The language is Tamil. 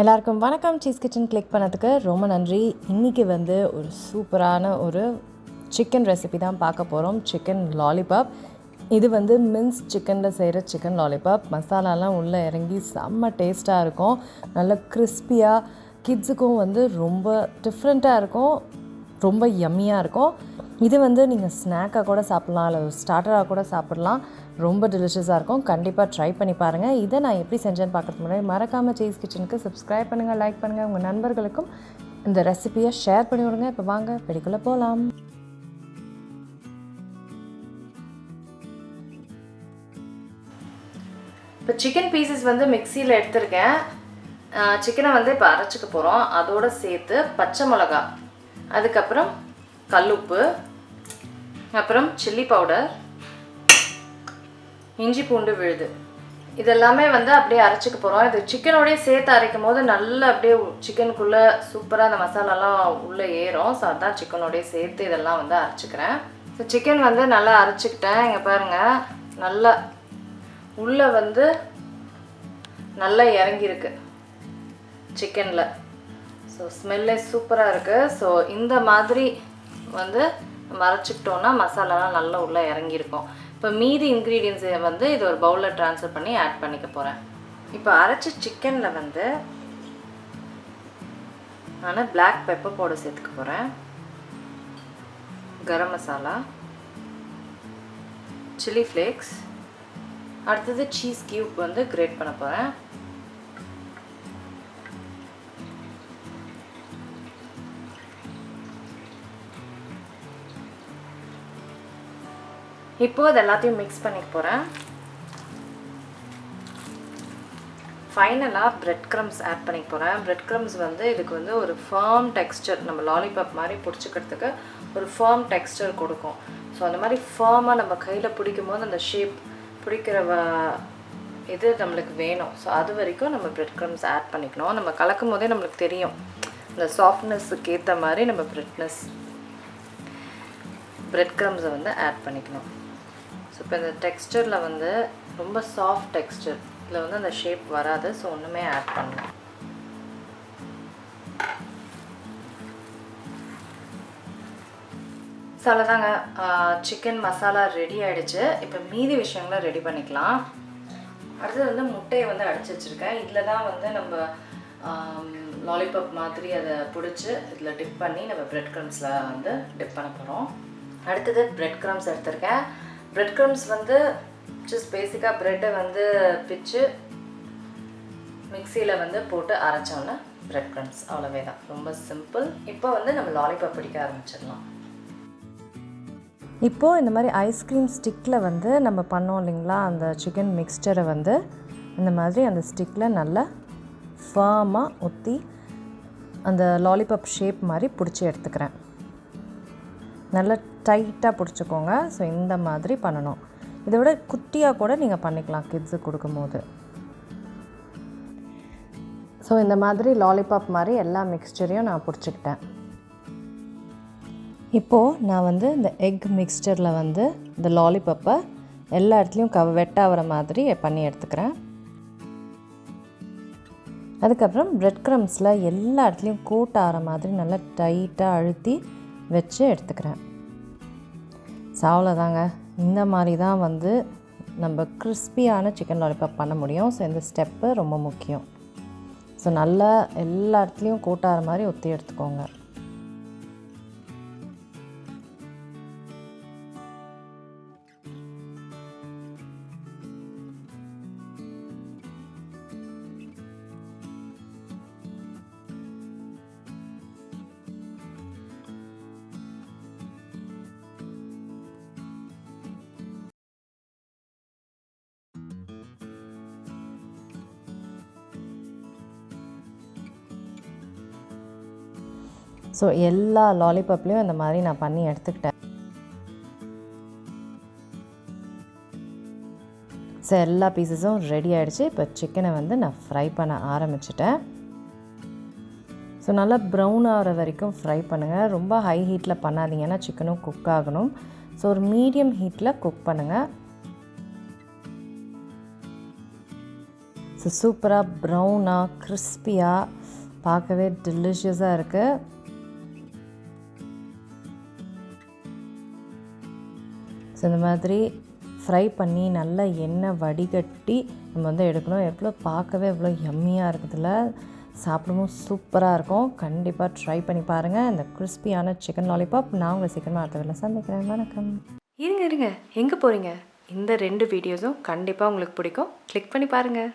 எல்லாருக்கும் வணக்கம். சீஸ் கிச்சன் கிளிக் பண்ணதுக்கு ரொம்ப நன்றி. இன்றைக்கி வந்து ஒரு சூப்பரான ஒரு சிக்கன் ரெசிபி தான் பார்க்க போகிறோம். Chicken lollipop. இது வந்து மின்ஸ்ட் சிக்கனில் செய்கிற சிக்கன் லாலிபாப். மசாலாலாம் உள்ளே இறங்கி செம்ம டேஸ்ட்டாக இருக்கும். நல்ல கிறிஸ்பியாக, கிட்ஸுக்கும் வந்து ரொம்ப டிஃப்ரெண்ட்டாக இருக்கும், ரொம்ப யம்மியாக இருக்கும். இது வந்து நீங்கள் ஸ்நாக்காக கூட சாப்பிட்லாம், இல்லை ஸ்டார்டராக கூட சாப்பிட்லாம். ரொம்ப டெலிஷியஸாக இருக்கும். கண்டிப்பாக ட்ரை பண்ணி பாருங்கள். இதை நான் எப்படி செஞ்சேன்னு பார்க்குறதுக்கு முன்னாடி மறக்காமல் சீஸ் கிச்சனுக்கு சப்ஸ்கிரைப் பண்ணுங்கள், லைக் பண்ணுங்கள். உங்கள் நண்பர்களுக்கும் இந்த ரெசிபியை ஷேர் பண்ணி விடுங்க. இப்போ வாங்க வெடிக்குள்ளே போகலாம். இப்போ சிக்கன் பீசஸ் வந்து மிக்சியில் எடுத்துருக்கேன். சிக்கனை வந்து இப்போ அரைச்சிக்க போகிறோம். அதோடு சேர்த்து பச்சை மிளகா, அதுக்கப்புறம் கல்லுப்பு, அப்புறம் சில்லி பவுடர், இஞ்சி பூண்டு விழுது, இதெல்லாமே வந்து அப்படியே அரைச்சிக்க போகிறோம். இது சிக்கனோடய சேர்த்து அரைக்கும் போது நல்லா அப்படியே சிக்கனுக்குள்ளே சூப்பராக அந்த மசாலாலாம் உள்ளே ஏறும். ஸோ அதான் சிக்கனோடய சேர்த்து இதெல்லாம் வந்து அரைச்சிக்கிறேன். ஸோ சிக்கன் வந்து நல்லா அரைச்சிக்கிட்டேன். இங்கே பாருங்கள், நல்லா உள்ளே வந்து நல்லா இறங்கியிருக்கு சிக்கனில். ஸோ ஸ்மெல்லே சூப்பராக இருக்குது. ஸோ இந்த மாதிரி வந்து நம்ம அரைச்சிக்கிட்டோன்னா மசாலாலாம் நல்லா உள்ளே இறங்கியிருக்கும். இப்போ மீதி இன்க்ரீடியன்ஸை வந்து இது ஒரு பவுலில் ட்ரான்ஸ்ஃபர் பண்ணி ஆட் பண்ணிக்க போகிறேன். இப்போ அரைச்ச சிக்கனில் வந்து நான் பிளாக் பெப்பர் பவுடர் சேர்த்துக்க போகிறேன், கரம் மசாலா, சில்லி ஃப்ளேக்ஸ், அடுத்தது சீஸ் கியூப் வந்து கிரேட் பண்ண போகிறேன். இப்போது இது எல்லாத்தையும் மிக்ஸ் பண்ணிக்க போகிறேன். ஃபைனலாக பிரெட் க்ரம்ஸ் ஆட் பண்ணிக்க போகிறேன். பிரெட் க்ரம்ஸ் வந்து இதுக்கு வந்து ஒரு ஃபர்ம் டெக்ஸ்டர், நம்ம லாலிபாப் மாதிரி பிடிச்சிக்கிறதுக்கு ஒரு ஃபர்ம் டெக்ஸ்டர் கொடுக்கும். ஸோ அந்த மாதிரி ஃபர்மாக நம்ம கையில் பிடிக்கும் போது அந்த ஷேப் பிடிக்கிற இது நம்மளுக்கு வேணும். ஸோ அது வரைக்கும் நம்ம பிரெட் க்ரம்ஸ் ஆட் பண்ணிக்கணும். நம்ம கலக்கும் போதே நம்மளுக்கு தெரியும் இந்த சாஃப்ட்னஸுக்கு ஏற்ற மாதிரி நம்ம பிரெட் க்ரம்ஸை வந்து ஆட் பண்ணிக்கணும். ஸோ இப்போ இந்த டெக்ஸ்டரில் வந்து ரொம்ப சாஃப்ட் டெக்ஸ்டர், இதில் வந்து அந்த ஷேப் வராது. ஸோ ஒன்றுமே ஆட் பண்ணலாம். ஸோ அவ்வளோதாங்க, சிக்கன் மசாலா ரெடி ஆகிடுச்சு. இப்போ மீதி விஷயங்களை ரெடி பண்ணிக்கலாம். அடுத்தது வந்து முட்டையை வந்து அடித்து வச்சுருக்கேன். இதில் தான் வந்து நம்ம லாலிபாப் மாதிரி அதை பிடிச்சி இதில் டிப் பண்ணி நம்ம பிரெட் க்ரம்ஸில் வந்து டிப் பண்ண போகிறோம். அடுத்தது பிரெட் க்ரம்ஸ் எடுத்திருக்கேன். பிரெட் க்ரம்ஸ் வந்து ஜஸ்ட் பேசிக்காக ப்ரெட்டை வந்து பிச்சு மிக்சியில் வந்து போட்டு அரைச்சோன்னா பிரெட் க்ரம்ஸ், அவ்வளோவே தான், ரொம்ப சிம்பிள். இப்போ வந்து நம்ம லாலிபாப் பிடிக்க ஆரம்பிச்சிடலாம். இப்போது இந்த மாதிரி ஐஸ்கிரீம் ஸ்டிக்கில் வந்து நம்ம பண்ணோம் இல்லைங்களா, அந்த சிக்கன் மிக்ஸ்டரை வந்து இந்த மாதிரி அந்த ஸ்டிக்கில் நல்லா ஃபர்மாக ஊற்றி அந்த லாலிபாப் ஷேப் மாதிரி பிடிச்சி எடுத்துக்கிறேன். நல்லா டைட்டாக பிடிச்சிக்கோங்க. ஸோ இந்த மாதிரி பண்ணணும். இதை விட குட்டியாக கூட நீங்கள் பண்ணிக்கலாம் கிட்ஸுக்கு கொடுக்கும்போது. ஸோ இந்த மாதிரி லாலிபாப் மாதிரி எல்லா மிக்ஸ்சரையும் நான் பிடிச்சிக்கிட்டேன். இப்போது நான் வந்து இந்த எக் மிக்ஸ்சரில் வந்து இந்த லாலிபாப்பை எல்லா இடத்துலையும் வெட்டாகிற மாதிரி பண்ணி எடுத்துக்கிறேன். அதுக்கப்புறம் பிரெட் க்ரம்ஸில் எல்லா இடத்துலையும் கோட் ஆகிற மாதிரி நல்லா டைட்டாக அழுத்தி வச்சு எடுத்துக்கிறேன். ஸோ அவ்வளோதாங்க, இந்த மாதிரி தான் வந்து நம்ம கிறிஸ்பியான சிக்கன் லாலிபாப் பண்ண முடியும். ஸோ இந்த ஸ்டெப்பு ரொம்ப முக்கியம். ஸோ நல்லா எல்லா இடத்துலையும் கோட்டாகிற மாதிரி ஒத்தி எடுத்துக்கோங்க. ஸோ எல்லா லாலிபாப்லேயும் இந்த மாதிரி நான் பண்ணி எடுத்துக்கிட்டேன். ஸோ எல்லா பீசஸும் ரெடி ஆகிடுச்சு. இப்போ சிக்கனை வந்து நான் ஃப்ரை பண்ண ஆரம்பிச்சிட்டேன். ஸோ நல்லா ப்ரௌன் ஆகிற வரைக்கும் ஃப்ரை பண்ணுங்கள். ரொம்ப ஹை ஹீட்டில் பண்ணாதீங்கன்னா சிக்கனும் குக் ஆகணும். ஸோ ஒரு மீடியம் ஹீட்டில் குக் பண்ணுங்கள். ஸோ சூப்பராக ப்ரௌனாக கிறிஸ்பியாக பார்க்கவே டெலிஷியஸாக இருக்குது. ஸோ இந்த மாதிரி ஃப்ரை பண்ணி நல்லா எண்ணெய் வடிகட்டி நம்ம வந்து எடுக்கணும். எவ்வளோ பார்க்கவே எவ்வளோ யம்மியாக இருக்குதுல்ல, சாப்பிடவும் சூப்பராக இருக்கும். கண்டிப்பாக ட்ரை பண்ணி பாருங்கள் இந்த கிறிஸ்பியான சிக்கன் லாலிபாப். நான் உங்களை சீக்கிரமாக அடுத்த வேலை சந்திக்கிறேன். வணக்கம். இருங்க எங்கே போகிறீங்க? இந்த 2 வீடியோஸும் கண்டிப்பாக உங்களுக்கு பிடிக்கும். கிளிக் பண்ணி பாருங்கள்.